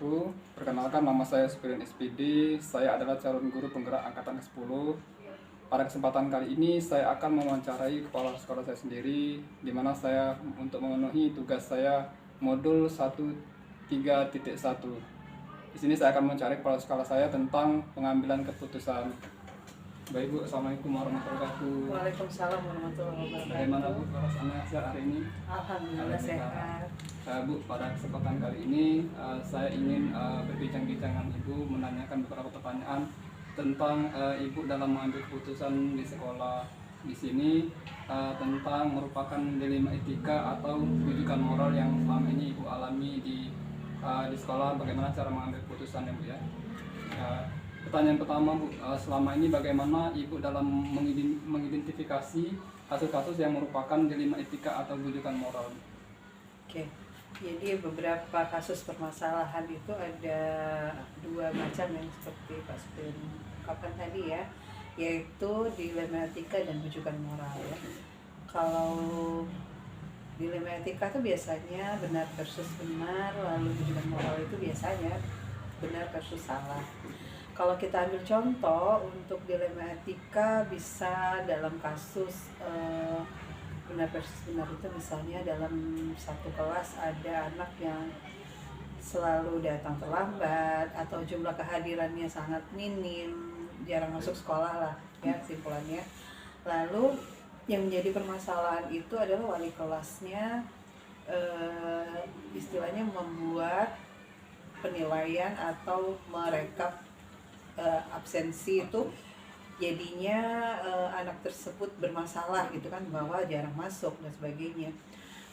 Wabarakatuh. Perkenalkan, nama saya Supirin SPD. Saya adalah calon guru penggerak angkatan ke-10. Pada kesempatan kali ini saya akan mewawancarai kepala sekolah saya sendiri, di mana saya untuk memenuhi tugas saya modul 13.1. Di sini saya akan mencari kepala sekolah saya tentang pengambilan keputusan. Baik Bu, Assalamualaikum warahmatullahi wabarakatuh. Waalaikumsalam warahmatullahi wabarakatuh. Bagaimana Bu perasaannya sehat hari ini? Alhamdulillah sehat. Bu, pada kesempatan kali ini saya ingin berbincang-bincang dengan Ibu, menanyakan beberapa pertanyaan tentang Ibu dalam mengambil keputusan di sekolah. Di sini tentang merupakan dilema etika atau rujukan moral yang selama ini Ibu alami di sekolah. Bagaimana cara mengambil keputusan ya Bu ya? Pertanyaan pertama Bu, selama ini bagaimana Ibu dalam mengidentifikasi kasus-kasus yang merupakan dilema etika atau rujukan moral? Oke, jadi beberapa kasus permasalahan itu ada dua macam yang seperti Pak Supin ungkapkan tadi ya, yaitu dilema etika dan rujukan moral ya. Kalau dilema etika itu biasanya benar versus benar, lalu rujukan moral itu biasanya benar versus salah. Kalau kita ambil contoh untuk dilema etika bisa dalam kasus benar versus benar itu misalnya dalam satu kelas ada anak yang selalu datang terlambat atau jumlah kehadirannya sangat minim, jarang masuk sekolah lah ya simpulannya. Lalu yang menjadi permasalahan itu adalah wali kelasnya istilahnya membuat penilaian atau merekap absensi itu jadinya anak tersebut bermasalah gitu kan, bahwa jarang masuk dan sebagainya.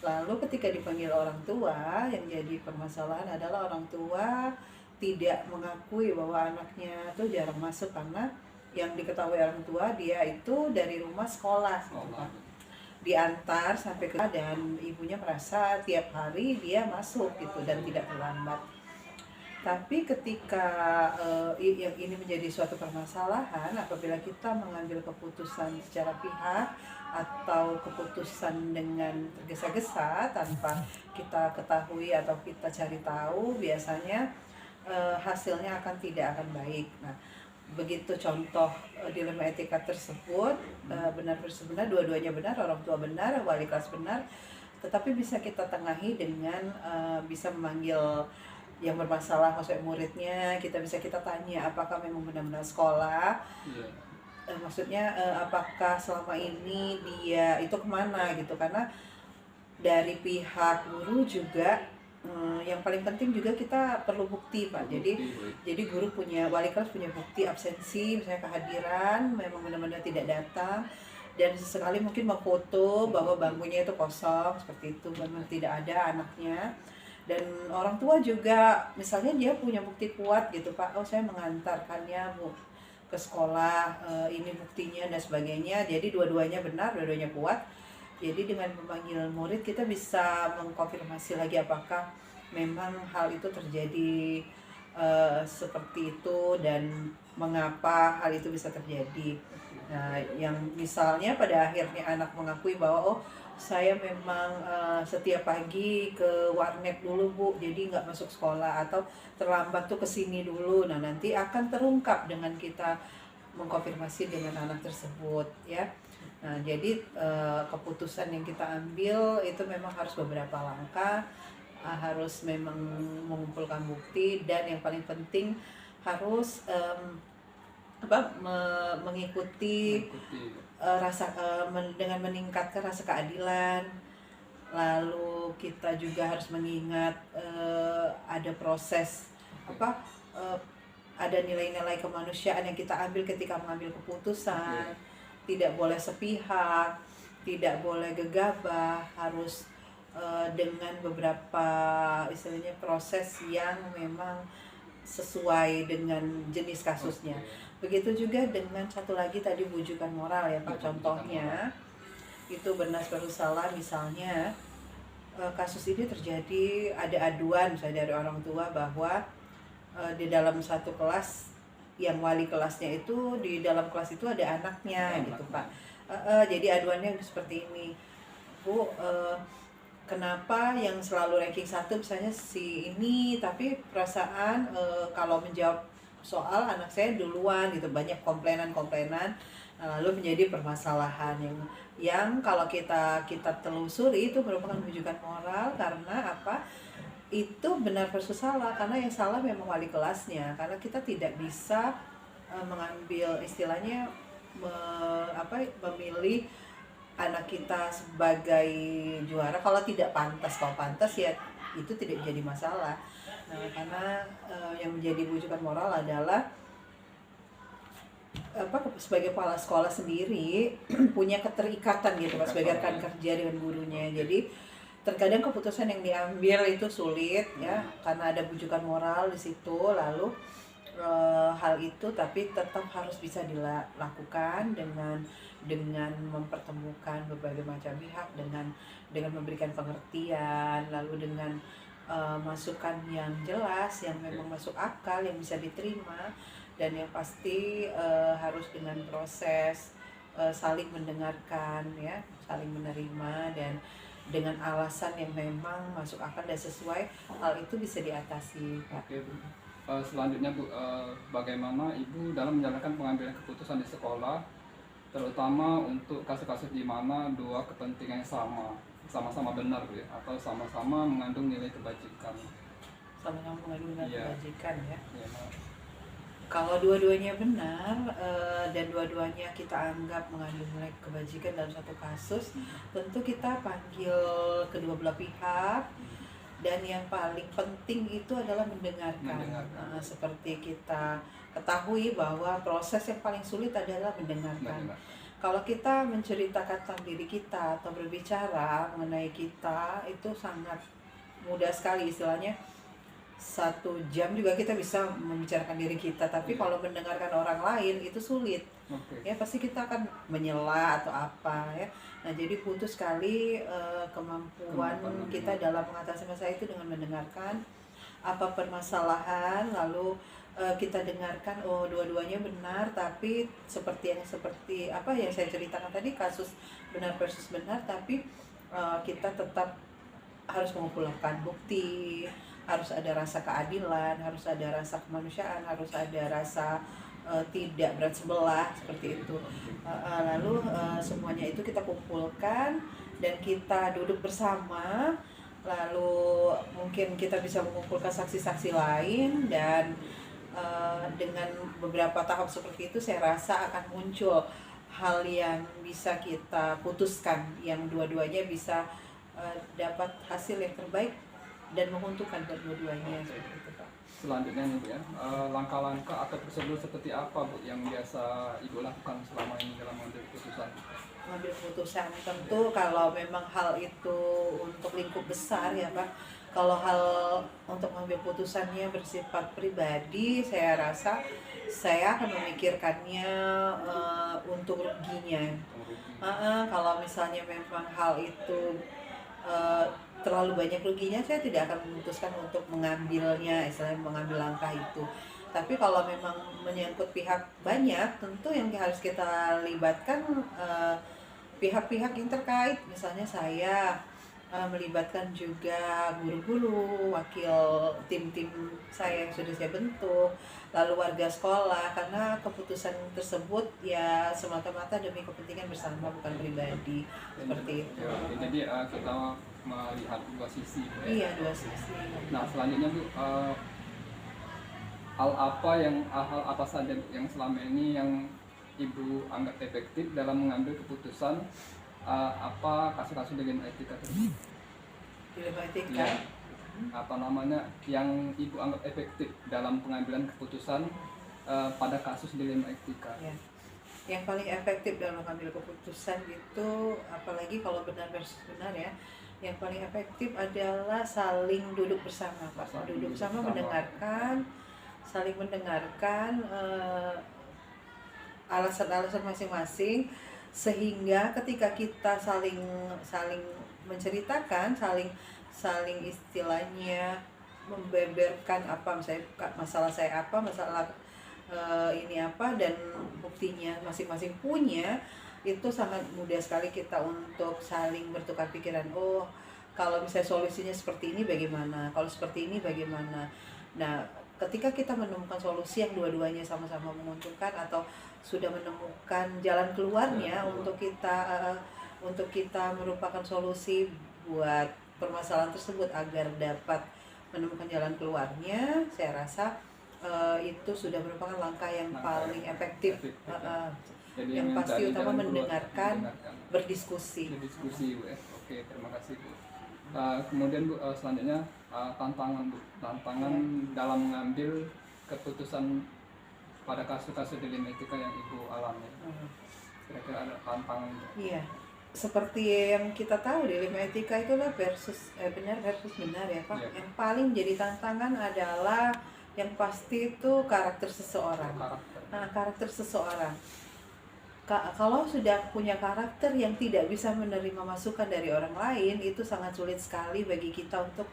Lalu ketika dipanggil orang tua, yang jadi permasalahan adalah orang tua tidak mengakui bahwa anaknya itu jarang masuk karena yang diketahui orang tua dia itu dari rumah sekolah gitu kan. Diantar sampai ke dan ibunya merasa tiap hari dia masuk gitu dan tidak terlambat. Tapi ketika yang ini menjadi suatu permasalahan apabila kita mengambil keputusan secara pihak atau keputusan dengan tergesa-gesa tanpa kita ketahui atau kita cari tahu, biasanya hasilnya tidak akan baik. Nah, begitu contoh dilema etika tersebut, benar versus benar, dua-duanya benar, orang tua benar, wali kelas benar, tetapi bisa kita tengahi dengan bisa memanggil yang bermasalah, maksudnya muridnya, kita tanya apakah memang benar-benar sekolah, maksudnya apakah selama ini dia itu kemana gitu, karena dari pihak guru juga yang paling penting juga kita perlu bukti Pak. Jadi guru wali kelas punya bukti absensi, misalnya kehadiran memang benar-benar tidak datang, dan sesekali mungkin memfoto bahwa bangkunya itu kosong seperti itu, memang tidak ada anaknya. Dan orang tua juga misalnya dia punya bukti kuat gitu Pak, oh saya mengantarkannya Bu ke sekolah, ini buktinya dan sebagainya. Jadi dua-duanya benar, dua-duanya kuat. Jadi dengan memanggil murid kita bisa mengkonfirmasi lagi apakah memang hal itu terjadi seperti itu dan mengapa hal itu bisa terjadi. Nah, yang misalnya pada akhirnya anak mengakui bahwa oh saya memang setiap pagi ke warnet dulu Bu, jadi nggak masuk sekolah, atau terlambat tuh kesini dulu. Nah, nanti akan terungkap dengan kita mengkonfirmasi dengan anak tersebut ya. Nah, jadi keputusan yang kita ambil itu memang harus beberapa langkah, harus memang mengumpulkan bukti, dan yang paling penting harus mengikuti dengan meningkatkan rasa keadilan. Lalu kita juga harus mengingat ada proses ada nilai-nilai kemanusiaan yang kita ambil ketika mengambil keputusan. Tidak boleh sepihak, tidak boleh gegabah, harus dengan beberapa istilahnya proses yang memang sesuai dengan jenis kasusnya. Begitu juga dengan satu lagi tadi rujukan moral ya Pak, contohnya itu benar versus salah. Misalnya kasus ini terjadi, ada aduan misalnya dari orang tua bahwa di dalam satu kelas yang wali kelasnya itu di dalam kelas itu ada anaknya gitu Pak. Jadi aduannya seperti ini, Bu, kenapa yang selalu ranking satu misalnya si ini, tapi perasaan kalau menjawab soal anak saya duluan gitu, banyak komplainan-komplainan. Lalu menjadi permasalahan yang kalau kita telusuri itu merupakan rujukan moral. Karena apa? Itu benar versus salah, karena yang salah memang wali kelasnya, karena kita tidak bisa mengambil istilahnya memilih anak kita sebagai juara kalau tidak pantas. Kalau pantas ya itu tidak jadi masalah. Nah, karena yang menjadi rujukan moral adalah sebagai kepala sekolah sendiri punya keterikatan gitu Pak, sebagai rekan kerja dengan gurunya. Jadi terkadang keputusan yang diambil itu sulit ya, karena ada bujukan moral di situ. Lalu hal itu tapi tetap harus bisa dilakukan dengan mempertemukan berbagai macam pihak, dengan memberikan pengertian, lalu dengan masukan yang jelas, yang memang masuk akal, yang bisa diterima, dan yang pasti harus dengan proses saling mendengarkan ya, saling menerima, dan dengan alasan yang memang masuk akal dan sesuai. Hal itu bisa diatasi, Pak. Oke, Bu. Selanjutnya Bu, bagaimana Ibu dalam menjalankan pengambilan keputusan di sekolah, terutama untuk kasus-kasus di mana dua kepentingan sama-sama benar Bu ya, atau sama-sama mengandung nilai kebajikan? Sama-sama mengandung nilai kebajikan ya. Iya, kalau dua-duanya benar dan dua-duanya kita anggap mengandung nilai kebajikan dalam satu kasus, tentu kita panggil kedua belah pihak, dan yang paling penting itu adalah mendengarkan. Seperti kita ketahui bahwa proses yang paling sulit adalah mendengarkan. Kalau kita menceritakan tentang diri kita atau berbicara mengenai kita, itu sangat mudah sekali, istilahnya 1 jam juga kita bisa membicarakan diri kita. Tapi kalau mendengarkan orang lain itu sulit. Ya pasti kita akan menyela atau apa ya. Nah, jadi butuh sekali kemampuan kita dalam mengatasi masalah itu dengan mendengarkan apa permasalahan, lalu kita dengarkan, oh dua-duanya benar, tapi seperti apa yang saya ceritakan tadi, kasus benar versus benar, tapi kita tetap harus mengumpulkan bukti, harus ada rasa keadilan, harus ada rasa kemanusiaan, harus ada rasa tidak berat sebelah, seperti itu. Lalu semuanya itu kita kumpulkan dan kita duduk bersama, lalu mungkin kita bisa mengumpulkan saksi-saksi lain, dan dengan beberapa tahap seperti itu saya rasa akan muncul hal yang bisa kita putuskan, yang dua-duanya bisa dapat hasil yang terbaik dan menguntungkan kedua-duanya. Selanjutnya nih Bu ya, langkah-langkah atau prosedur seperti apa Bu yang biasa Ibu lakukan selama ini dalam mengambil keputusan? Mengambil keputusan tentu kalau memang hal itu untuk lingkup besar ya Pak. Kalau hal untuk mengambil keputusannya bersifat pribadi, saya rasa saya akan memikirkannya untuk ruginya. Kalau misalnya memang hal itu terlalu banyak ruginya, saya tidak akan memutuskan untuk mengambilnya, istilahnya mengambil langkah itu. Tapi kalau memang menyangkut pihak banyak, tentu yang harus kita libatkan pihak-pihak yang terkait. Misalnya saya melibatkan juga guru-guru, wakil tim-tim saya yang sudah saya bentuk, lalu warga sekolah, karena keputusan tersebut ya semata-mata demi kepentingan bersama, bukan pribadi. Seperti itu. Jadi kita melihat dua sisi. Iya, dua sisi. Nah, selanjutnya Bu, hal apa saja yang selama ini yang Ibu anggap efektif dalam mengambil keputusan, apa kasus-kasus dilema etika tersebut? Dilema etika? Ya, apa namanya yang Ibu anggap efektif dalam pengambilan keputusan pada kasus dilema etika? Ya. Yang paling efektif dalam mengambil keputusan itu, apalagi kalau benar versus benar ya, yang paling efektif adalah saling duduk bersama Pak. Duduk bersama, mendengarkan, saling mendengarkan alasan-alasan masing-masing, sehingga ketika kita saling menceritakan, saling istilahnya membeberkan apa, misalnya masalah saya apa, masalah ini apa, dan buktinya masing-masing punya, itu sangat mudah sekali kita untuk saling bertukar pikiran. Oh, kalau misalnya solusinya seperti ini bagaimana, kalau seperti ini bagaimana. Nah, ketika kita menemukan solusi yang dua-duanya sama-sama menguntungkan atau sudah menemukan jalan keluarnya untuk kita merupakan solusi buat permasalahan tersebut agar dapat menemukan jalan keluarnya, saya rasa itu sudah merupakan langkah yang paling efektif. Jadi Yang pasti mencari utama jalan keluar, mendengarkan, berdiskusi. berdiskusi Bu ya. Oke, terima kasih Bu. Kemudian Bu, selanjutnya tantangan Bu, tantangan dalam mengambil keputusan pada kasus-kasus dilema etika yang Ibu alami. Kira-kira ada tantangan Bu? Iya, seperti yang kita tahu dilema etika itulah benar versus benar ya Pak. Iya. Yang paling jadi tantangan adalah yang pasti itu karakter seseorang. Karakter. Nah, karakter seseorang. Kalau sudah punya karakter yang tidak bisa menerima masukan dari orang lain, itu sangat sulit sekali bagi kita untuk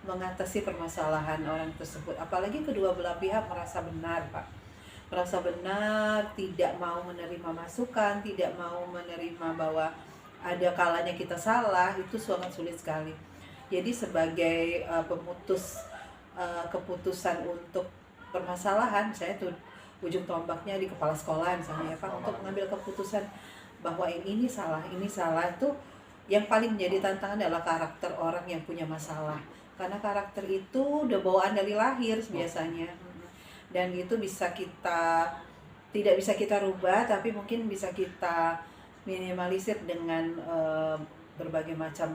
mengatasi permasalahan orang tersebut. Apalagi kedua belah pihak merasa benar, Pak. Merasa benar, tidak mau menerima masukan, tidak mau menerima bahwa ada kalanya kita salah, itu sangat sulit sekali. Jadi sebagai pemutus keputusan untuk permasalahan, saya tuh ujung tombaknya di kepala sekolah misalnya ya Pak, untuk mengambil keputusan bahwa ini salah itu yang paling menjadi tantangan adalah karakter orang yang punya masalah, karena karakter itu udah bawaan dari lahir biasanya, dan itu tidak bisa kita rubah, tapi mungkin bisa kita minimalisir dengan berbagai macam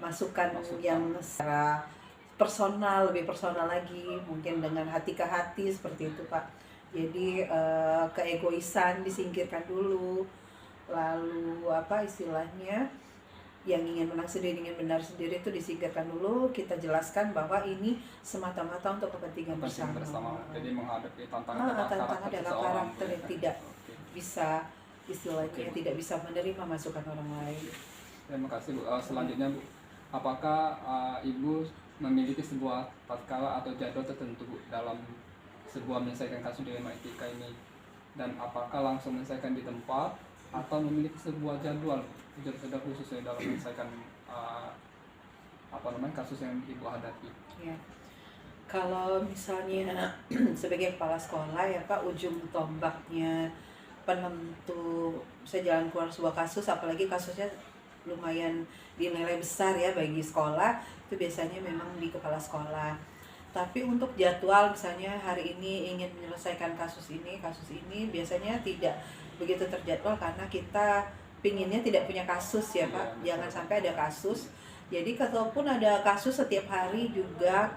masukan yang secara personal, lebih personal lagi, mungkin dengan hati ke hati seperti itu Pak. Jadi keegoisan disingkirkan dulu, lalu apa istilahnya, yang ingin menang sendiri, ingin benar sendiri itu disingkirkan dulu. Kita jelaskan bahwa ini semata-mata untuk kepentingan bersama. Jadi menghadapi tantangan adalah karakter yang tidak bisa, istilahnya tidak bisa menerima masukan orang lain. Terima kasih Bu. Selanjutnya Bu, apakah Ibu memiliki sebuah tatkala atau jadwal tertentu Bu dalam sebuah menyelesaikan kasus dilema etika ini, dan apakah langsung menyelesaikan di tempat atau memiliki sebuah jadwal khusus dalam menyelesaikan kasus yang Ibu hadapi? Ya. Kalau misalnya sebagai kepala sekolah ya Pak, ujung tombaknya penentu saya jalan keluar sebuah kasus, apalagi kasusnya lumayan dinilai besar ya bagi sekolah, itu biasanya memang di kepala sekolah. Tapi untuk jadwal misalnya hari ini ingin menyelesaikan kasus ini biasanya tidak begitu terjadwal, karena kita pinginnya tidak punya kasus ya Pak, jangan sampai ada kasus. Jadi kalaupun ada kasus setiap hari juga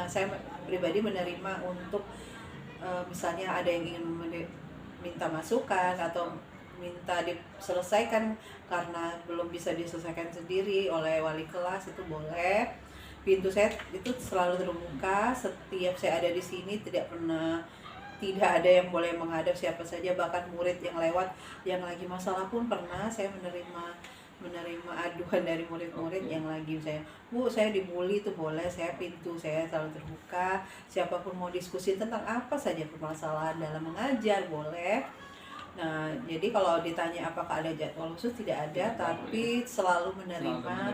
saya pribadi menerima untuk misalnya ada yang ingin minta masukan atau minta diselesaikan karena belum bisa diselesaikan sendiri oleh wali kelas, itu boleh. Pintu saya itu selalu terbuka, setiap saya ada di sini tidak ada yang boleh menghadap siapa saja, bahkan murid yang lewat yang lagi masalah pun pernah saya menerima aduan dari murid-murid yang lagi Bu, saya dibully, itu boleh, pintu saya selalu terbuka, siapapun mau diskusi tentang apa saja permasalahan dalam mengajar boleh. Nah, jadi kalau ditanya apakah ada jadwal khusus, tidak ada, tapi selalu menerima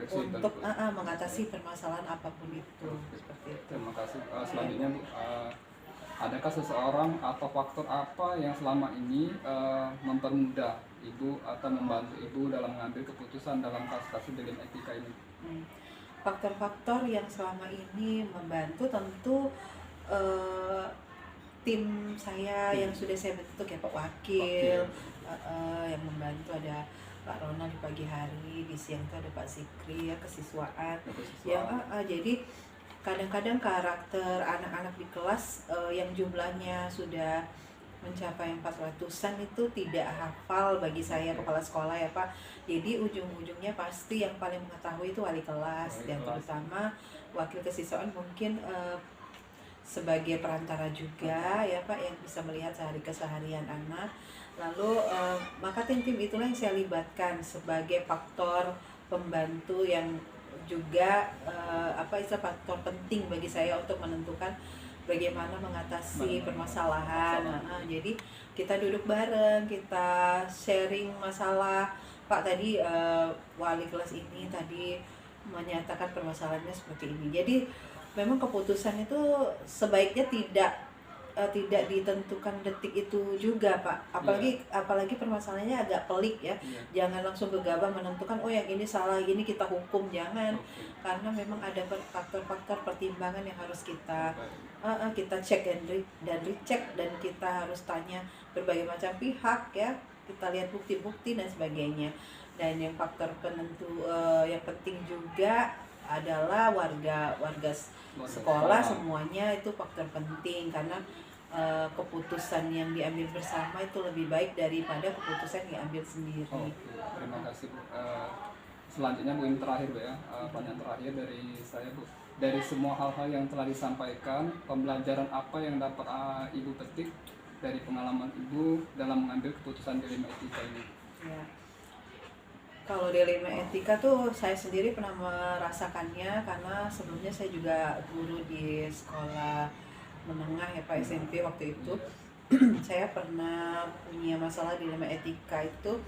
untuk mengatasi permasalahan apapun itu. Seperti itu. Terima kasih. Selanjutnya Bu, adakah seseorang atau faktor apa yang selama ini mempermudah Ibu atau membantu Ibu dalam mengambil keputusan dalam kasus-kasus dilema etika ini? Faktor-faktor yang selama ini membantu tentu tim saya yang sudah saya bentuk ya Pak Wakil, yang membantu ada Pak Ronald di pagi hari, di siang itu ada Pak Sikri ya kesiswaan. Jadi kadang-kadang karakter anak-anak di kelas yang jumlahnya sudah mencapai 400-an itu tidak hafal bagi saya kepala sekolah ya Pak. Jadi ujung-ujungnya pasti yang paling mengetahui itu wali kelas, dan terutama wakil kesiswaan mungkin sebagai perantara juga ya Pak, yang bisa melihat keseharian anak. Lalu maka tim-tim itulah yang saya libatkan sebagai faktor pembantu yang juga faktor penting bagi saya untuk menentukan bagaimana mengatasi permasalahan. Jadi kita duduk bareng, kita sharing masalah. Pak tadi wali kelas ini tadi menyatakan permasalahannya seperti ini. Jadi memang keputusan itu sebaiknya tidak ditentukan detik itu juga, Pak. Apalagi permasalahannya agak pelik ya. Jangan langsung gegabah menentukan oh yang ini salah, ini kita hukum, jangan. Karena memang ada faktor-faktor pertimbangan yang harus kita cek dan recheck, dan kita harus tanya berbagai macam pihak ya. Kita lihat bukti-bukti dan sebagainya. Dan yang faktor penentu yang penting juga adalah warga sekolah semuanya, itu faktor penting karena keputusan yang diambil bersama itu lebih baik daripada keputusan yang diambil sendiri. Terima kasih Bu. Selanjutnya Bu, ini terakhir Bu ya, pertanyaan terakhir dari saya Bu. Dari semua hal-hal yang telah disampaikan, pembelajaran apa yang dapat Ibu petik dari pengalaman Ibu dalam mengambil keputusan dilema etika ini? Ya. Kalau dilema etika tuh saya sendiri pernah merasakannya karena sebelumnya saya juga guru di sekolah menengah ya Pak, SMP waktu itu. Saya pernah punya masalah dilema etika itu.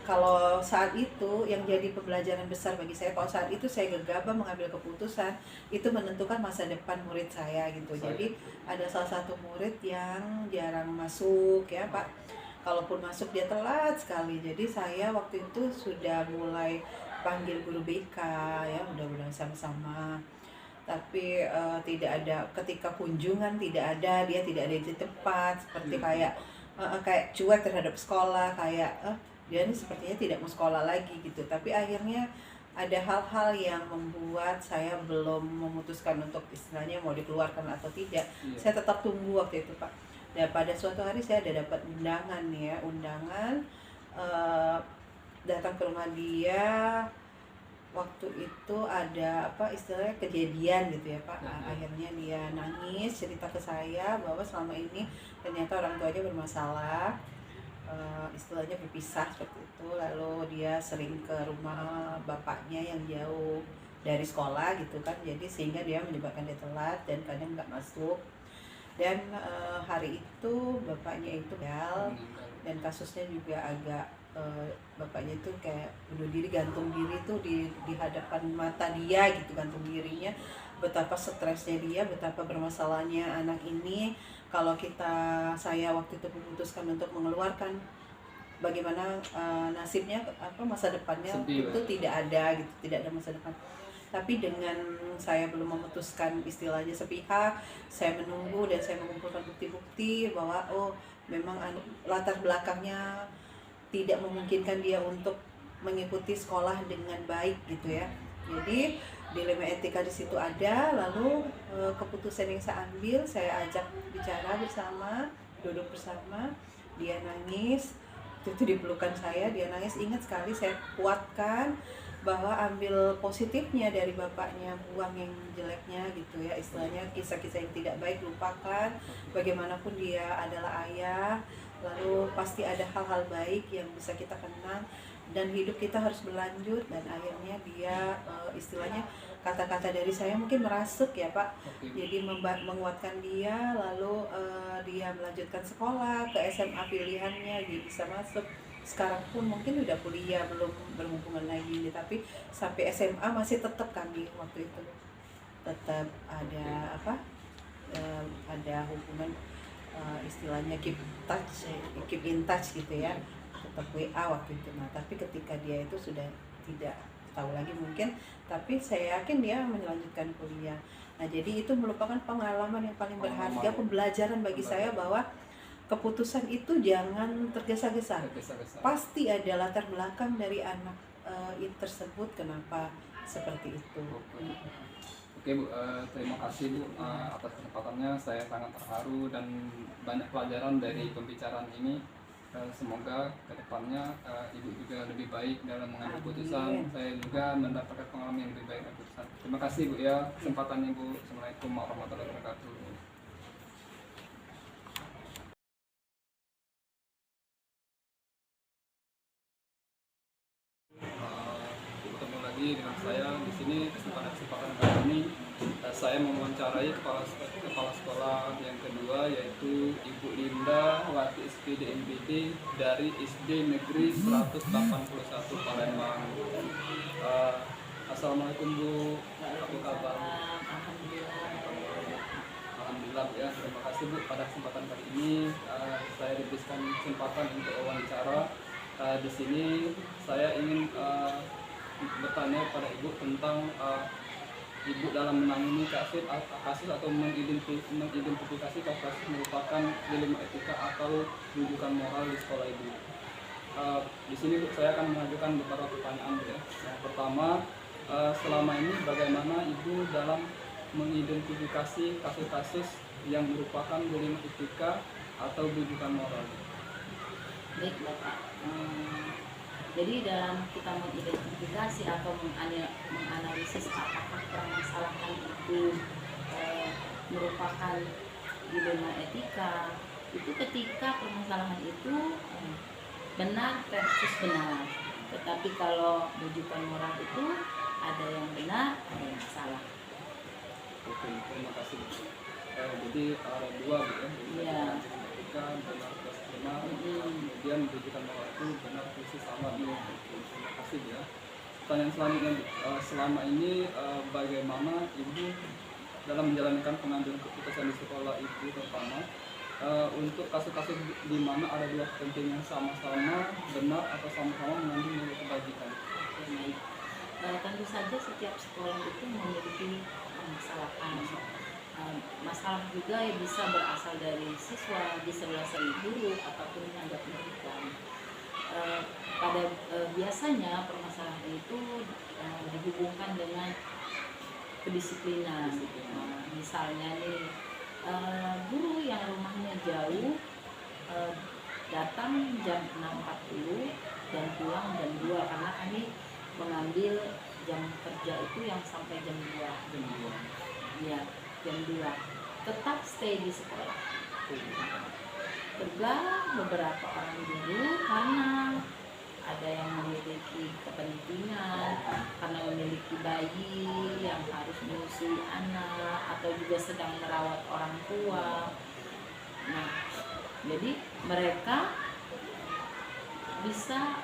Kalau saat itu yang jadi pembelajaran besar bagi saya, kalau saat itu saya gegabah mengambil keputusan, itu menentukan masa depan murid saya gitu. Jadi ada salah satu murid yang jarang masuk ya Pak, kalaupun masuk dia telat sekali. Jadi saya waktu itu sudah mulai panggil guru BK ya, mudah-mudahan sama-sama. Tapi tidak ada, ketika kunjungan tidak ada, dia tidak ada di tempat, seperti kayak cuek terhadap sekolah, kayak dia ini sepertinya tidak mau sekolah lagi gitu. Tapi akhirnya ada hal-hal yang membuat saya belum memutuskan untuk istilahnya mau dikeluarkan atau tidak. Saya tetap tunggu waktu itu Pak. Dan pada suatu hari saya ada dapat undangan ya, datang ke rumah dia. Waktu itu ada istilahnya kejadian gitu ya Pak. Akhirnya dia nangis, cerita ke saya bahwa selama ini ternyata orang tuanya bermasalah, istilahnya berpisah seperti itu. Lalu dia sering ke rumah bapaknya yang jauh dari sekolah gitu kan, jadi sehingga dia menyebabkan dia telat dan kadang nggak masuk. Dan hari itu bapaknya itu dan kasusnya juga agak bapaknya itu kayak bunuh diri, gantung diri tuh di hadapan mata dia gitu, gantung dirinya. Betapa stresnya dia, betapa bermasalahnya anak ini. Kalau saya waktu itu memutuskan untuk mengeluarkan, bagaimana nasibnya, masa depannya itu tidak ada gitu, tidak ada masa depan. Tapi dengan saya belum memutuskan istilahnya sepihak, saya menunggu dan saya mengumpulkan bukti-bukti bahwa memang latar belakangnya tidak memungkinkan dia untuk mengikuti sekolah dengan baik gitu ya. Jadi dilema etika di situ ada. Lalu keputusan yang saya ambil, saya ajak bicara bersama, duduk bersama. Dia nangis, itu di pelukan saya, dia nangis. Ingat sekali, saya kuatkan bahwa ambil positifnya dari bapaknya, buang yang jeleknya gitu ya, istilahnya kisah-kisah yang tidak baik lupakan. Bagaimanapun dia adalah ayah, lalu pasti ada hal-hal baik yang bisa kita kenang, dan hidup kita harus berlanjut. Dan akhirnya dia istilahnya kata-kata dari saya mungkin merasuk ya Pak. Jadi menguatkan dia. Lalu dia melanjutkan sekolah ke SMA pilihannya, dia bisa masuk. Sekarang pun mungkin udah kuliah, belum berhubungan lagi, tapi sampai SMA masih tetap kami waktu itu tetap ada ada hubungan, istilahnya keep in touch gitu ya, tetap WA waktu itu. Nah tapi ketika dia itu sudah tidak tahu lagi mungkin, tapi saya yakin dia melanjutkan kuliah. Nah jadi itu merupakan pengalaman yang paling berharga, pembelajaran bagi saya bahwa keputusan itu jangan tergesa-gesa. Pasti ada latar belakang dari anak tersebut kenapa seperti itu. Oke Bu, terima kasih Bu atas kesempatannya. Saya sangat terharu dan banyak pelajaran dari pembicaraan ini. Semoga kedepannya Ibu juga lebih baik dalam mengambil keputusan. Saya juga mendapatkan pengalaman yang lebih baik dalam keputusan. Terima kasih Bu ya kesempatannya Bu. Assalamualaikum warahmatullahi wabarakatuh. Ketemu lagi lagi dengan saya di sini. Kesempatan kali ini saya mewawancarai kepala sekolah yang kedua, yaitu Ibu Linda Wati SPD MPD dari SD Negeri 181 Palembang. Assalamualaikum Bu, apa kabar? Alhamdulillah ya, terima kasih Bu. Pada kesempatan kali ini saya diberikan kesempatan untuk wawancara. Di sini saya ingin bertanya pada Ibu tentang Ibu dalam menangani kasus atau mengidentifikasi kasus merupakan dilema etika atau rujukan moral di sekolah Ibu. Di sini Bu, saya akan mengajukan beberapa pertanyaan Bu, ya. Yang pertama, selama ini bagaimana Ibu dalam mengidentifikasi kasus-kasus yang merupakan dilema etika atau rujukan moral? Baik Bapak, jadi dalam kita mengidentifikasi atau menganalisis apakah permasalahan itu merupakan dilema etika, itu ketika permasalahan itu benar versus benar. Tetapi kalau rujukan moral itu ada yang benar, ada yang salah. Oke, terima kasih. Jadi ada dua Bu, ya. Iya. Etika benar plus benar, kemudian rujukan moral itu benar versus salah. Terima kasih ya. Pertanyaan selanjutnya Bu, selama ini bagaimana Ibu dalam menjalankan pengambilan keputusan di sekolah Ibu, terutama untuk kasus-kasus di mana ada dua kepentingan sama-sama benar atau sama-sama mengandung nilai kebajikan? Tentu saja setiap sekolah itu memiliki permasalahan. Masalah juga yang bisa berasal dari siswa, bisa berasal dari guru ataupun tenaga pendidikan. Biasanya permasalahan itu dihubungkan dengan kedisiplinan. Misalnya nih, guru yang rumahnya jauh datang jam 6.40 dan pulang jam 2 karena kami mengambil jam kerja itu yang sampai jam 2. Ya, jam 2 tetap stay di sekolah. Tergala beberapa orang guru karena ada yang memiliki kepentingan, karena memiliki bayi yang harus menyusui anak atau juga sedang merawat orang tua. Nah, jadi mereka bisa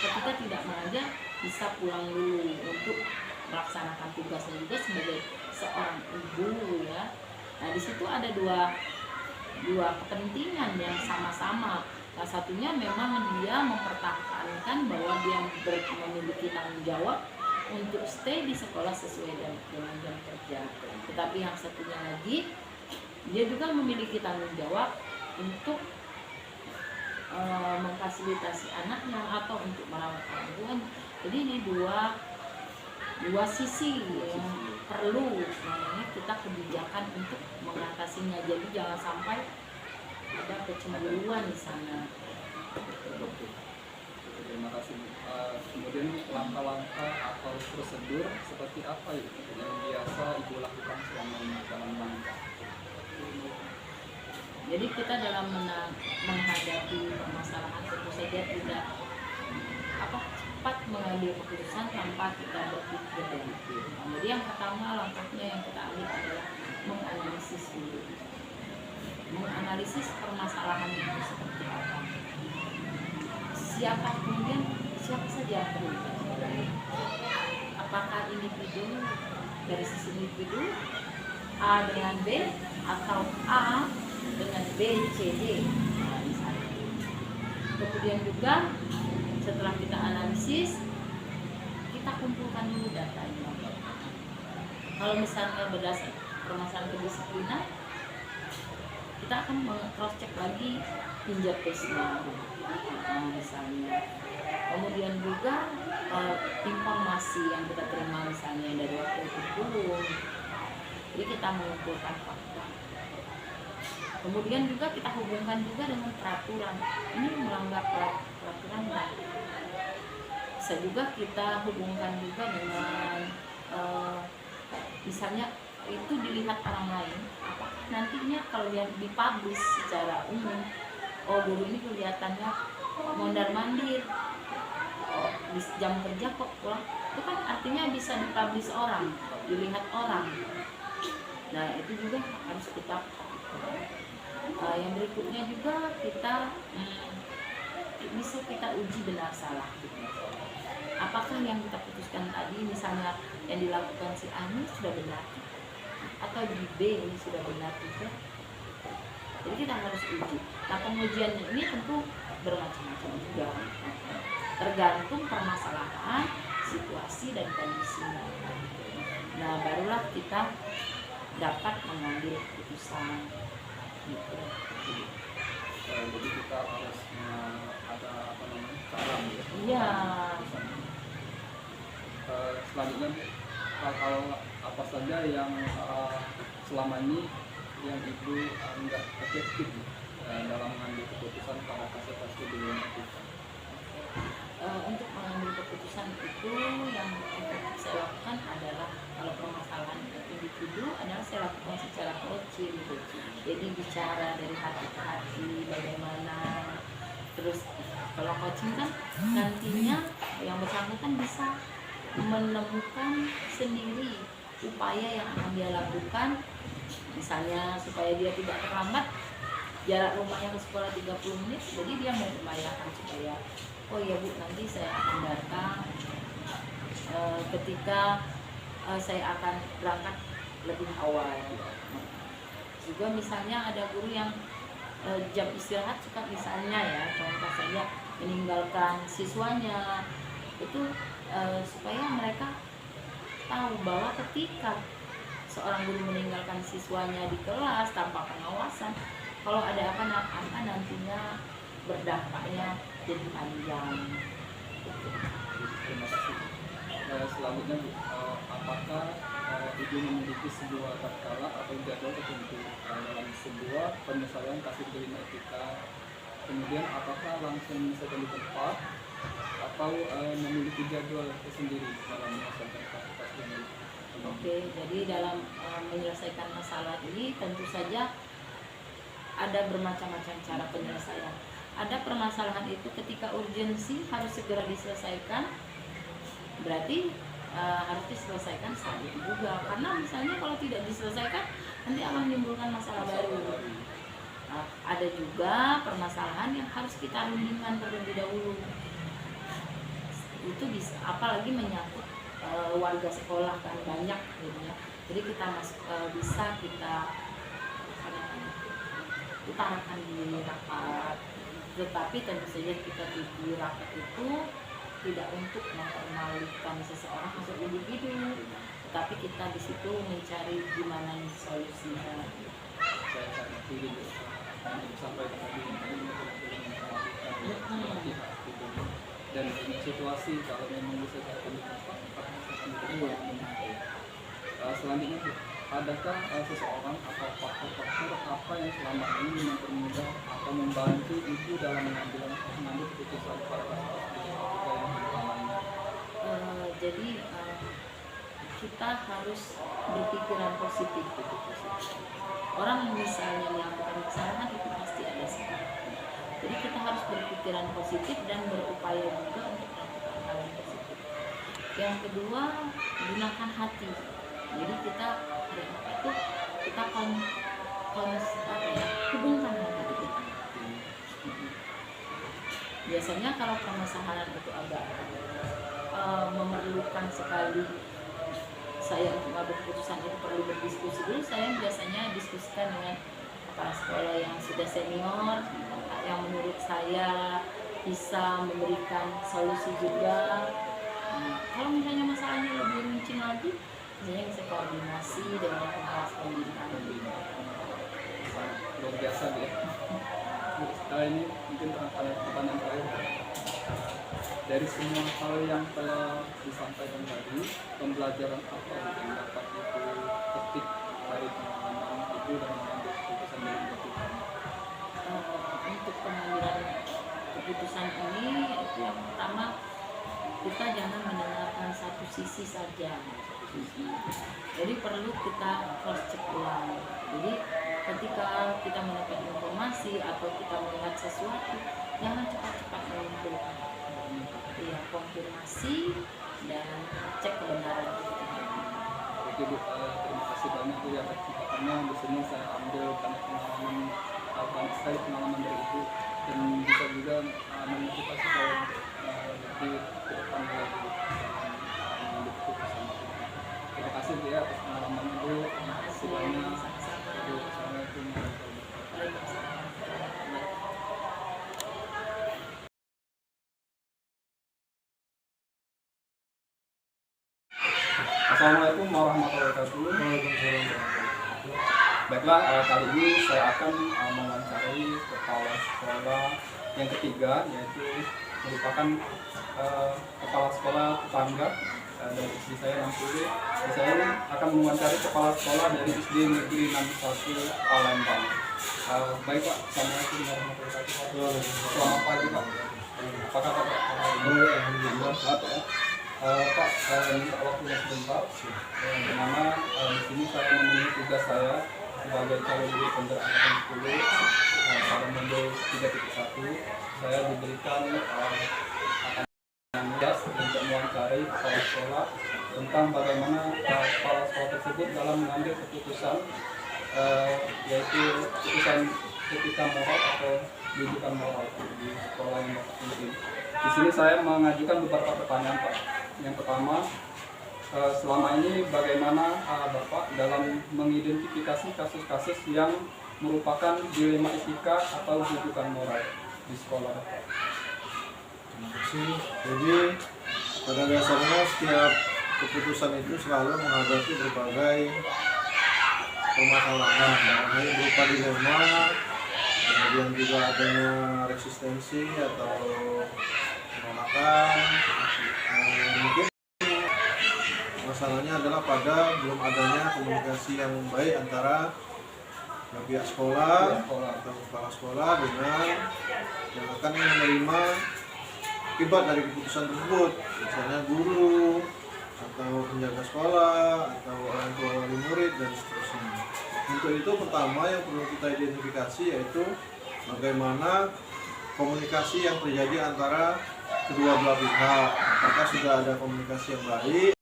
ketika tidak mengajar bisa pulang dulu untuk melaksanakan tugasnya juga sebagai seorang ibu, ya. Nah, di situ ada dua kepentingan yang sama-sama. Salah satunya memang dia mempertahankan bahwa dia memiliki tanggung jawab untuk stay di sekolah sesuai dengan jam kerja. Tetapi yang satunya lagi, dia juga memiliki tanggung jawab untuk memfasilitasi anaknya atau untuk merawat orang tuanya. Jadi ini dua sisi yang perlu kita kebijakan untuk mengatasinya. Jadi jangan sampai ada kecemburuan di sana. Terima kasih. Kemudian langkah-langkah atau prosedur seperti apa yang biasa Ibu lakukan selama dalam langkah? Jadi kita dalam menghadapi permasalahan tentu saja tidak cepat mengambil keputusan tanpa kita berpikir. Jadi yang pertama langkahnya yang kita ambil adalah menganalisis dulu. Menganalisis permasalahan itu seperti apa. Siapa saja yang terlibat. Apakah individu dari sisi individu A dengan B atau A dengan B, C, D. Nah, misalnya. Kemudian juga setelah kita analisis, kita kumpulkan dulu datanya. Kalau misalnya berdasar permasalahan kedisiplinan, kita akan cross check lagi pinjam tesnya, misalnya. Kemudian juga informasi yang kita terima misalnya dari wakil guru. Jadi kita mengumpulkan fakta. Kemudian juga kita hubungkan juga dengan peraturan. Ini melanggar peraturan enggak? Bisa juga kita hubungkan juga dengan misalnya itu dilihat orang lain. Apakah nantinya kalau yang dipublish secara umum, oh guru ini kelihatannya mondar-mandir, di jam kerja kok pulang, itu kan artinya bisa dipublish orang, dilihat orang. Nah itu juga harus kita yang berikutnya juga kita bisa kita uji benar salah. Apakah yang kita putuskan tadi, misalnya yang dilakukan si A ini sudah benar, atau di B ini sudah benar juga. Jadi kita harus uji. Nah pengujian ini tentu bermacam-macam juga, tergantung permasalahan, situasi dan kondisi. Nah barulah kita dapat mengambil keputusan gitu. Jadi kita harus ada apa namanya cara ya. Iya. Selanjutnya hal apa saja yang selama ini yang ibu anggap efektif dalam mengambil keputusan pada kasus-kasus di kita. Untuk mengambil keputusan itu yang saya lakukan adalah, kalau permasalahan individu adalah saya lakukan secara coaching. Jadi bicara dari hati ke hati bagaimana. Terus kalau coaching kan nantinya yang bersangkutan bisa menemukan sendiri upaya yang akan dia lakukan, misalnya supaya dia tidak terlambat, jarak rumahnya ke sekolah 30 menit, jadi dia mengupayakan supaya oh ya Bu, nanti saya akan datang ketika saya akan berangkat lebih awal. Juga misalnya ada guru yang jam istirahat suka misalnya ya, contoh saja meninggalkan siswanya, itu supaya mereka tahu bahwa ketika seorang guru meninggalkan siswanya di kelas tanpa pengawasan, kalau ada apa-apa nantinya berdampaknya jadi panjang. Terima kasih. Selanjutnya Bu, apakah ibu memiliki sebuah tatkala atau jadwal tertentu dalam sebuah penyelesaian kasus kelima etika? Kemudian apakah langsung menyelesaikan di tempat atau memiliki jadwal tersendiri dalam menyelesaikan kasus ini? Oke, jadi dalam menyelesaikan masalah ini tentu saja ada bermacam-macam cara penyelesaian. Ada permasalahan itu ketika urgensi harus segera diselesaikan, berarti harus diselesaikan saat itu juga. Karena misalnya kalau tidak diselesaikan nanti akan menimbulkan masalah baru. Nah, ada juga permasalahan yang harus kita rundingkan terlebih dahulu. Itu bisa, apalagi menyangkut warga sekolah kan banyak jadinya. Jadi kita bisa kita utarakan di rapat. Tetapi tentu saja kita di rapat itu tidak untuk mempermalukan seseorang atau individu, tetapi kita di situ mencari gimana solusinya. Saya sangat setuju yang disampaikan tadi pihak gitu. Dan situasi kalau memang bisa dilakukan di tempat selanjutnya Bu, adakah seseorang atau faktor-faktor apa yang selama ini mempermudah atau membantu ibu dalam mengambil keputusan pada kasus yang utamanya? Jadi kita harus berpikiran positif. Orang misalnya melakukan kesalahan itu pasti ada salah. Jadi kita harus berpikiran positif dan berupaya juga untuk melakukan hal yang positif. Yang kedua, gunakan hati. Jadi kita hubungkan hati kita. Biasanya kalau permasalahan itu agak memerlukan sekali saya untuk mengambil keputusan, itu perlu berdiskusi dulu. Saya biasanya diskusikan dengan kepala sekolah yang sudah senior, yang menurut saya bisa memberikan solusi juga. Kalau misalnya masalahnya lebih runcing lagi, misalnya bisa koordinasi dengan pengawas pendidikan. Luar biasa ya. Ini mungkin pertanyaan terakhir. Dari semua hal yang telah disampaikan tadi, pembelajaran apa yang dapat ibu petik dari pengalaman ibu dan mengambil keputusan dari kita? Untuk pengambilan keputusan ini, itu yang pertama, kita jangan mendengarkan satu sisi saja. Jadi perlu kita cross check ulang. Jadi ketika kita mendapat informasi atau kita melihat sesuatu, jangan cepat-cepat menyimpulkan. Iya, konfirmasi verifikasi dan cek kebenaran. Oke Bu, terima kasih banyak Bu ya atas kesempatannya. Di sini saya ambil banyak pengalaman, banyak sekali pengalaman dari Ibu, dan bisa juga memotivasi saya lebih ke depan lagi mengambil keputusan. Terima kasih Bu ya atas pengalaman Ibu. Terima kasih banyak. Ibu, Assalamualaikum warahmatullahi wabarakatuh. Assalamualaikum warahmatullahi wabarakatuh. Baiklah, kali ini saya akan mewawancarai kepala sekolah yang ketiga, yaitu merupakan kepala sekolah tetangga dari SD saya 60. Saya akan mewawancarai kepala sekolah dari SD Negeri 61 Palembang. Baik Pak, Assalamualaikum warahmatullahi wabarakatuh. Selamat pagi Pak. Apa kabar Pak? Alhamdulillah. Pak, minta waktunya sebentar, di mana di sini saya memenuhi tugas saya sebagai calon guru penggerak angkatan 10 pada modul 3.1. Saya diberikan tugas untuk mewawancarai kepala sekolah tentang bagaimana kepala sekolah tersebut dalam mengambil keputusan, yaitu keputusan etika moral atau pendidikan moral di sekolah yang Bapak pimpin. Di sini saya mengajukan beberapa pertanyaan Pak. Yang pertama, selama ini bagaimana Bapak dalam mengidentifikasi kasus-kasus yang merupakan dilema etika atau rujukan moral di sekolah Bapak? Terima kasih. Jadi pada dasarnya setiap keputusan itu selalu menghadapi berbagai permasalahan, baik berupa dilema, kemudian juga adanya resistensi atau penolakan. Mungkin masalahnya adalah pada belum adanya komunikasi yang baik antara pihak sekolah atau kepala sekolah dengan yang akan menerima akibat dari keputusan tersebut, misalnya guru atau penjaga sekolah atau orang tua wali murid dan seterusnya. Untuk itu pertama yang perlu kita identifikasi yaitu bagaimana komunikasi yang terjadi antara kedua belah pihak. Apakah sudah ada komunikasi yang baik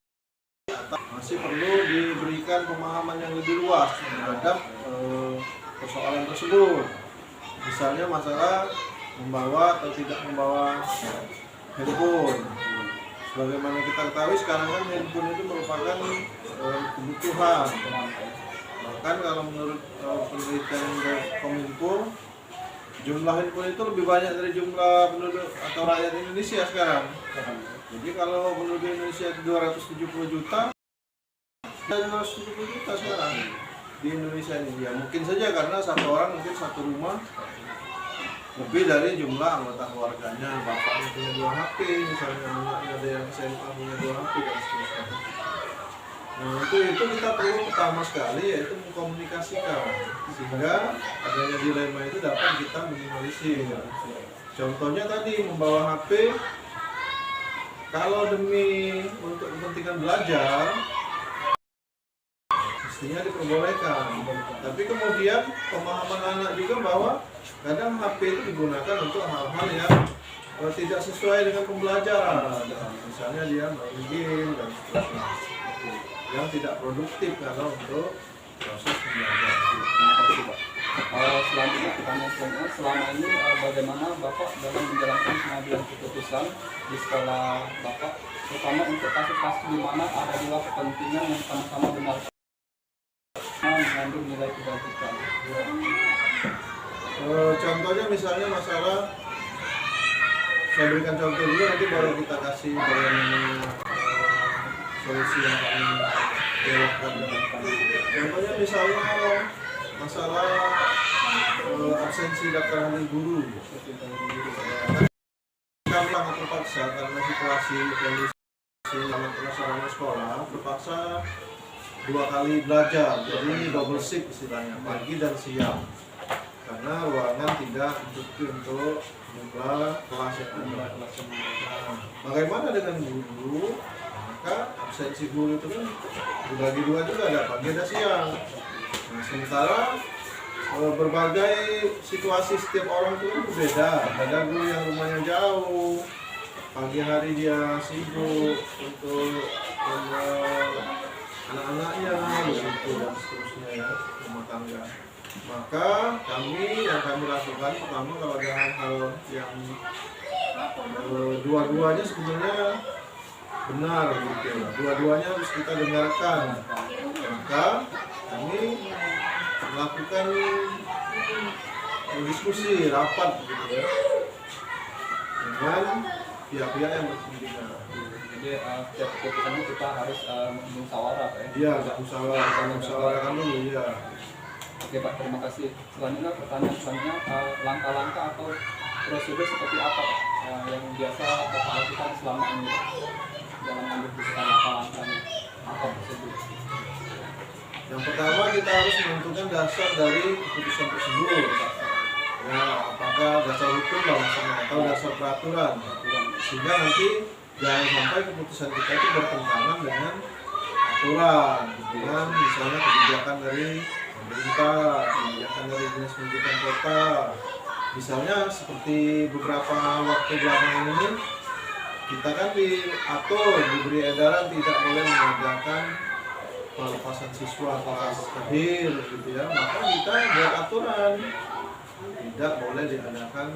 atau masih perlu diberikan pemahaman yang lebih luas terhadap persoalan tersebut. Misalnya masalah membawa atau tidak membawa handphone. Sebagaimana kita ketahui sekarang kan handphone itu merupakan kebutuhan. Bahkan kalau menurut penelitian Kominfo, jumlah handphone itu lebih banyak dari jumlah penduduk atau rakyat Indonesia sekarang. Jadi kalau penduduk Indonesia itu 270 juta, ada 270 juta sekarang di Indonesia ini. Ya mungkin saja karena satu orang mungkin satu rumah lebih dari jumlah anggota keluarganya. Bapaknya punya 2 HP, misalnya anaknya ada yang SMA punya 2 HP dan seterusnya. Nah itu kita perlu pertama sekali yaitu mengkomunikasikan sehingga adanya dilema itu dapat kita minimalisir. Contohnya tadi membawa HP kalau demi untuk kepentingan belajar mestinya diperbolehkan. Tapi kemudian pemahaman anak juga bahwa kadang HP itu digunakan untuk hal-hal yang tidak sesuai dengan pembelajaran. Misalnya dia main game dan seterusnya, yang tidak produktif kalau untuk proses pembelajaran. Terima kasih Pak. Selanjutnya pertanyaan selanjutnya, selama ini bagaimana Bapak dalam menjalankan pengambilan keputusan di sekolah Bapak, terutama untuk kasus-kasus di mana ada dua kepentingan yang sama-sama benar mengandung nilai kebajikan? Contohnya misalnya masalah, saya berikan contoh dulu nanti baru kita kasih bagaimana solusi yang kami belokkan. Contohnya misalnya masalah absensi daftar hadir guru. Kami sangat terpaksa karena situasi kondisi anak sarana sekolah terpaksa 2 kali belajar, jadi double shift istilahnya, pagi dan siang. Karena ruangan tidak cukup untuk jumlah kelas yang ada. Bagaimana dengan guru? Maka absensi guru itu kan dibagi 2 juga, ada pagi dan siang. Nah, sementara berbagai situasi setiap orang itu kan berbeda. Ada guru yang rumahnya jauh, pagi hari dia sibuk untuk anak-anaknya begitu dan seterusnya ya, rumah tangga. Maka yang kami lakukan pertama, kalau ada hal yang dua-duanya sebenarnya benar gitu, dua-duanya harus kita dengarkan. Maka kami melakukan diskusi rapat gitu ya dengan pihak-pihak yang berkepentingan. Jadi setiap keputusan kita harus musyawarah Pak ya? Iya, musyawarahkan dulu ya. Oke Pak, terima kasih. Selanjutnya pertanyaan selanjutnya, langkah-langkah atau prosedur seperti apa Pak yang biasa Bapak lakukan selama ini dalam mengambil keputusan, langkah-langkahnya apa prosedur? Yang pertama kita harus menentukan dasar dari keputusan tersebut. Ya, apakah dasar hukum atau dasar peraturan, sehingga nanti jangan sampai keputusan kita itu bertentangan dengan aturan, dengan misalnya kebijakan dari pemerintah, kebijakan dari dinas pendidikan kota. Misalnya seperti beberapa waktu belakangan ini kita kan diatur, diberi edaran tidak boleh mengadakan pelepasan siswa atau akhir gitu ya, maka kita buat aturan tidak boleh diadakan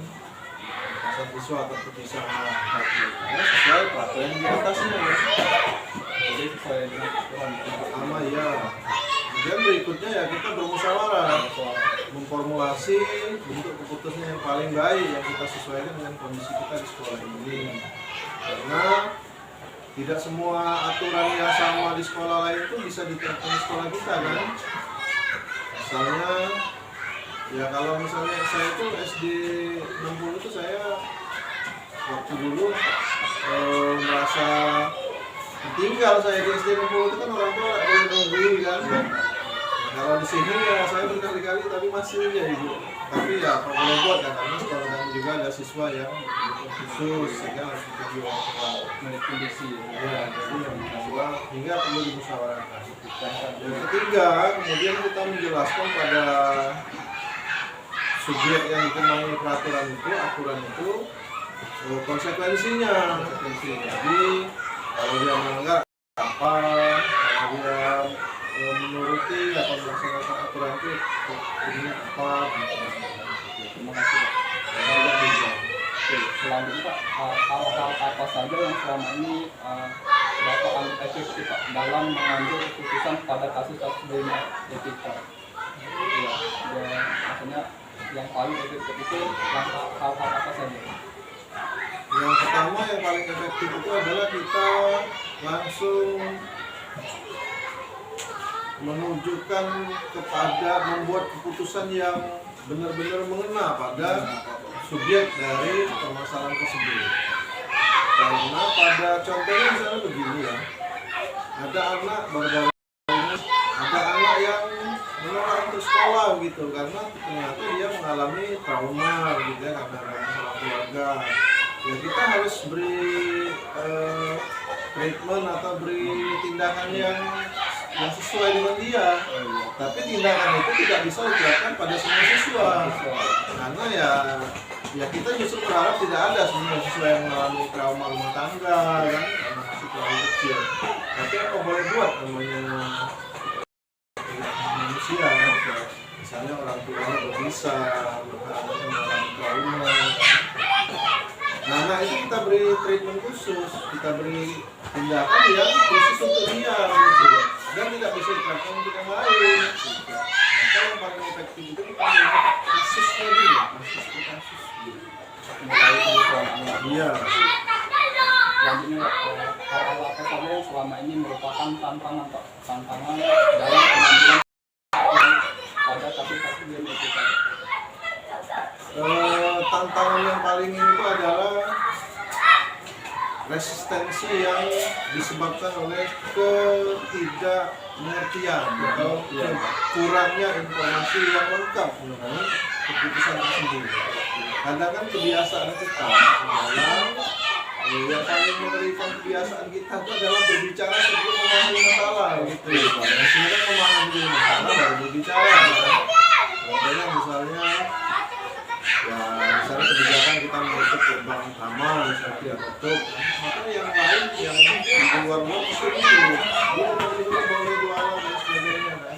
pelepasan siswa atau perpisahan karena sesuai peraturan di atasnya ya. Jadi sesuai dengan aturan Pertama ya, kemudian berikutnya ya kita bermusyawarah, memformulasi bentuk keputusan yang paling baik yang kita sesuaikan dengan kondisi kita di sekolah ini. Karena tidak semua aturan yang sama di sekolah lain itu bisa diterapkan di sekolah kita kan. Misalnya ya kalau misalnya saya itu SD 60 itu saya waktu dulu merasa tinggal saya di SD 60 itu kan orang tua boleh nungguin kan. Kalau di sini ya saya berkali-kali tapi masih ya ibu. Tapi ya kalau boleh buat kan, karena sekolah kami juga ada siswa yang khusus sehingga harus dibagi orang tua melihat kondisi ya, jadi yang kedua hingga perlu dimusyawarahkan. Yang ketiga kemudian kita menjelaskan pada subjek yang dikenai peraturan itu, aturan itu konsekuensinya. Jadi kalau dia melanggar apa, kalau dia menuruti atau melaksanakan aturan itu ini apa gitu. Terima kasih Pak. Oke, selanjutnya Pak, hal-hal apa saja yang selama ini Bapak anggap efektif Pak dalam mengambil keputusan pada kasus-kasus dilema etika? Ya, maksudnya yang paling efektif itu hal-hal apa saja? Yang pertama yang paling efektif itu adalah kita langsung menunjukkan kepada membuat keputusan yang benar-benar mengena pada subjek dari permasalahan tersebut. Karena pada contohnya misalnya begini ya, ada anak baru-baru ini, ada anak yang menolak untuk sekolah gitu karena ternyata dia mengalami trauma gitu ya, karena ada masalah keluarga. Ya kita harus beri treatment atau beri tindakan yang sesuai dengan dia. Tapi tindakan itu tidak bisa diterapkan pada semua siswa. Karena ya kita justru berharap tidak ada semua siswa yang mengalami trauma rumah tangga kan, karena masih terlalu kecil. Tapi apa boleh buat namanya manusia kan? Misalnya orang tuanya berpisah, mengalami trauma. Nah itu kita beri treatment khusus, kita beri tindakan yang khusus untuk dia gitu. Dan tidak bisa diterapkan untuk yang lain. Maka yang paling efektif itu kita melihat kasusnya dulu, kasus per kasus. Mengetahui kebutuhan anak. Iya. Selanjutnya hal-hal apa saja yang selama ini merupakan tantangan Pak, tantangan dalam pengambilan pada kasus-kasus dilema etika? Tantangan yang paling ini itu adalah resistensi yang disebabkan oleh ketidakmengertian atau kurangnya informasi yang lengkap mengenai keputusan tersebut. Karena kan kebiasaan kita dalam yang paling mengerikan kebiasaan kita itu adalah berbicara sebelum memahami masalah gitu. Sebenarnya memahami masalah baru berbicara. Contohnya misalnya ya Ya, misalnya kebijakan kita menutup gerbang utama, misalnya tidak tutup, maka yang lain yang di luar mesti dulu. Dia boleh jualan dan sebagainya kan.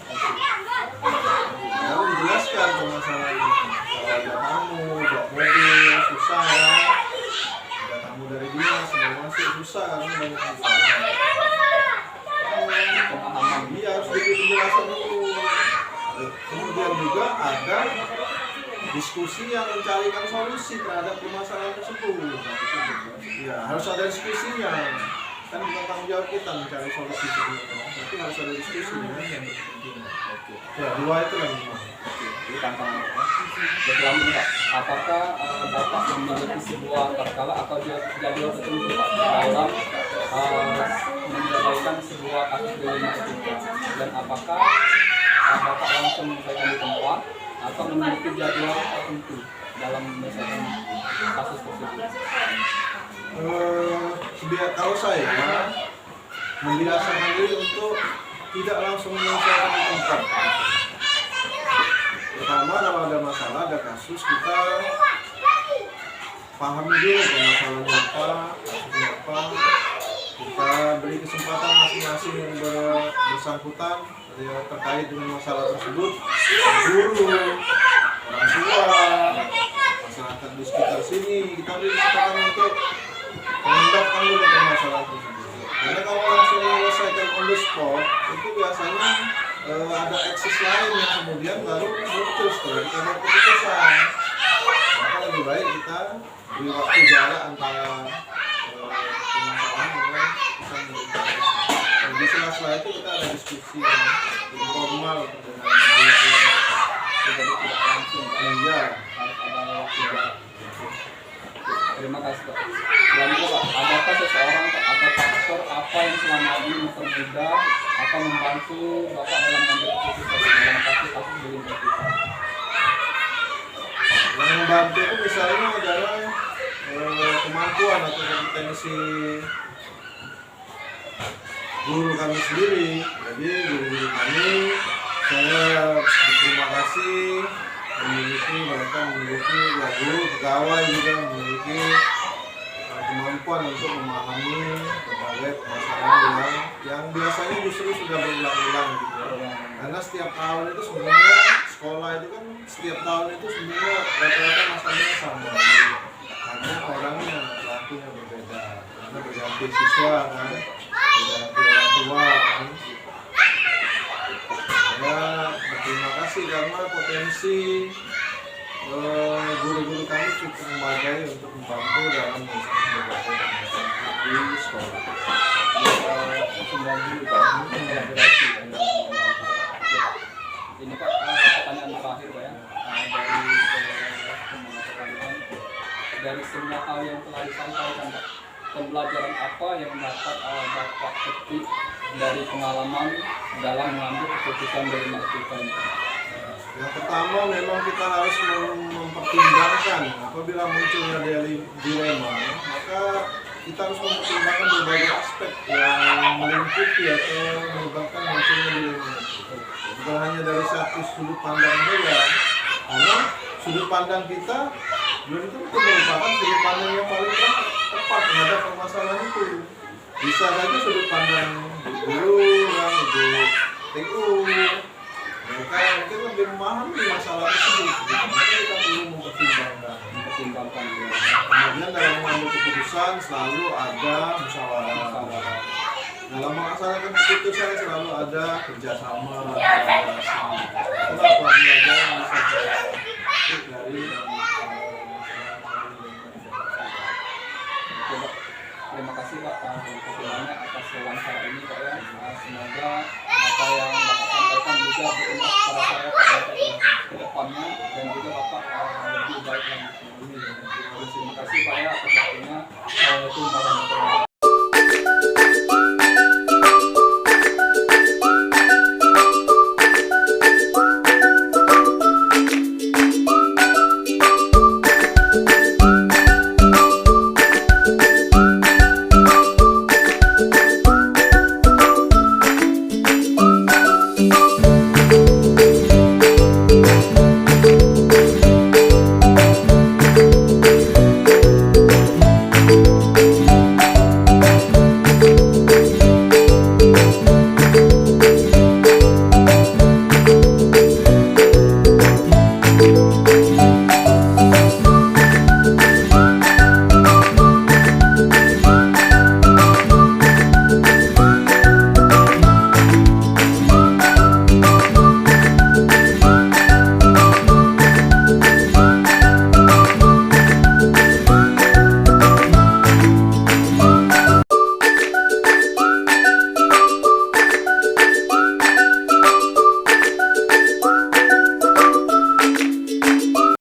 Lalu dijelaskan permasalahannya. Kalau ada tamu, bawa mobil, susah kan. Ada tamu dari dinas, mau masuk susah karena banyak masalah. Dia harus diberi penjelasan dulu. Kemudian juga ada diskusi yang mencarikan solusi terhadap permasalahan tersebut. Ya, harus ada diskusinya. Kan bukan tanggung jawab kita mencari solusi sebenarnya. Tapi harus ada diskusi kan yang penting. Ya, dua itu lagi. Ini tantangan apa? Selanjutnya, apakah Bapak memiliki sebuah tatkala atau jadwal tertentu Pak dalam menyelesaikan sebuah kasus dilematika, dan apakah Bapak langsung menyelesaikan di tempat atau memiliki jadwal tertentu dalam menyelesaikan kasus tersebut? Kalau saya membiasakan diri untuk tidak langsung menyelesaikan di tempat. Pertama, kalau ada masalah, ada kasus, kita pahami dulu permasalahannya apa, kasusnya apa. Kita beri kesempatan masing-masing yang bersangkutan yang terkait dengan masalah tersebut, guru, orang tua, masyarakat di sekitar sini, kita beri kesempatan untuk mengungkapkan dulu permasalahan tersebut. Karena kalau langsung menyelesaikan on the spot, itu biasanya ada eksis lain yang kemudian baru muncul setelah kita buat keputusan. Maka lebih baik kita beri waktu jarak antara permasalahan dengan kita menentukan. Di sela-sela itu kita ada diskusi yang informal dengan pihak-pihak, Jadi tidak langsung iya. harus ada waktu jarak. Terima kasih Pak. Selanjutnya Pak, adakah seseorang atau faktor apa yang selama ini mempermudah atau membantu Bapak dalam mengambil keputusan dalam kasus-kasus dilematika? Yang membantu itu misalnya adalah kemampuan atau kompetensi guru kami sendiri. Jadi guru-guru kami, saya berterima kasih mereka memiliki ya, guru pegawai juga memiliki kemampuan untuk memahami berbagai permasalahan yang biasanya justru sudah berulang-ulang gitu ya. Karena setiap tahun itu sebenarnya sekolah itu kan setiap tahun itu sebenarnya rata-rata masalahnya sama. Hanya orangnya pelakunya berbeda. Karena berganti siswa kan, berganti orang tua kan. Saya berterima kasih karena potensi guru-guru kami cukup memadai untuk membantu dalam berbagai permasalahan di sekolah. Ini Pak, pertanyaan terakhir Pak ya, dari semua hal yang telah disampaikan Pak, pembelajaran apa yang dapat Bapak petik dari pengalaman dalam mengambil keputusan dilematika ini? Yang pertama memang kita harus mempertimbangkan apabila munculnya dilema, maka kita harus mempertimbangkan berbagai aspek yang melingkupi atau menyebabkan munculnya dilema. Bukan hanya dari satu sudut pandang saja, karena sudut pandang kita belum tentu merupakan sudut pandang yang paling tepat terhadap permasalahan itu. Bisa saja sudut pandang guru, ibu TU, mereka mungkin lebih memahami masalah tersebut. Maka kita perlu mempertimbangkan. Kemudian dalam mengambil keputusan selalu ada musyawarah. Dalam melaksanakan keputusan selalu ada kerjasama. Itulah pelajaran yang bisa kita petik dari Terima kasih Pak banyak atas wawancara ini Pak ya. Semoga apa yang Bapak sampaikan juga bermanfaat pada saya ke depannya dan juga Bapak lebih baik lagi. Terima kasih Pak ya atas waktunya. Assalamualaikum warahmatullahi wabarakatuh.